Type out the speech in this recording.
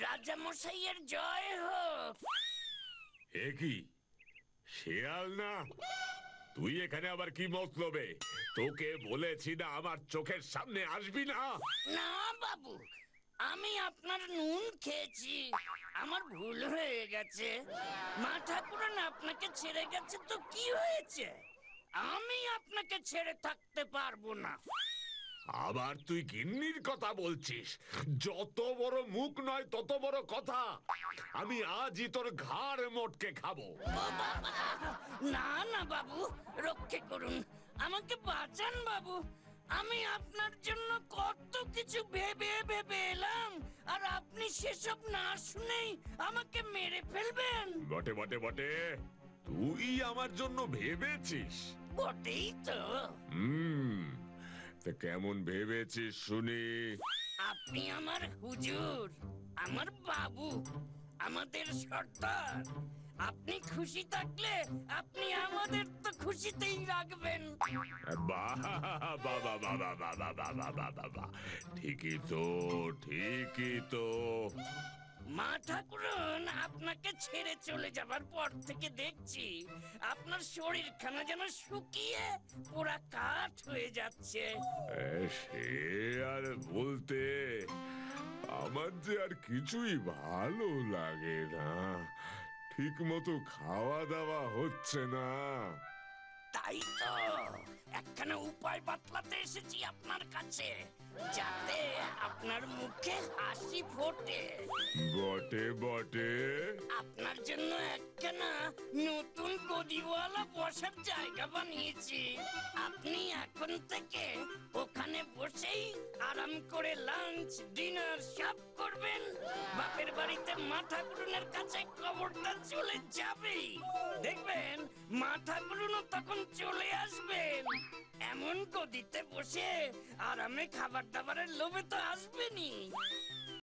রাজা মশাইয়ের জয় হোক। এ কি শেয়াল না? তুই এখানে আবার কি মতলবে? তোকে বলেছি না আমার চোখের সামনে আসবি না। না বাবু, আমি আপনার নুন খেয়েছি, আমার ভুল হয়ে গেছে। মা ঠাকুরন আপনাকে ছেড়ে গেছে তো কি হয়েছে, আমি আপনাকে ছেড়ে থাকতে পারবো না। আবার তুই গিন্নির কথা বলছিস? যত বড় মুখ নয় তত বড় কথা। আমি আজই তোর ঘাড় মোটকে খাবো। ও বাবা, না না বাবু, রক্ষে করুন, আমাকে বাঁচান বাবু। আমি আপনার জন্য কত কিছু ভেবে ভেবে এলাম, আর আপনি সেসব না শুনেই আমাকে মেরে ফেলবেন? বটে বটে বটে, তুই আমার জন্য ভেবেছিস? বটেই তো। তা কেমন ভেবেছিস শুনি? আপনি আমার হুজুর, আমার বাবু, আমাদের সর্দার। আপনি খুশি থাকলে আপনি আমাদের তো খুশিতেই রাখবেন। বাহ বাবা বাবা বাবা বাবা বাবা, ঠিকই তো, ঠিকই তো। মা ঠাকুরন আপনাকে ছেড়ে চলে যাবার পর থেকে দেখছি আপনার শরীরখানা যেন শুকিয়ে পুরা কাঠ হয়ে যাচ্ছে। সে আর বলতে, আমার যে আর কিছুই ভালো লাগে না। ঠিক মতো খাওয়া দাওয়া হচ্ছে না। তাই তো একখানা উপায় বাতলাতে এসেছি আপনার কাছে, যাতে আপনার মুখে হাসি ফোটে। বটে বটে। আপনার জন্য একখানা নতুন গদিওয়ালা বসার জায়গা বানিয়েছি। আপনি এখন থেকে ওখানে বসেই আরাম করে লাঞ্চ ডিনার সব করবেন। বাপের বাড়িতে মা ঠাকুরনের কাছে খবরটা চলে যাবেই, দেখবেন মা ঠাকুরনও তখন চলে আসবেন। এমন গদিতে বসে আরামে খাবার দাবারের লোভে তো আসবেনই।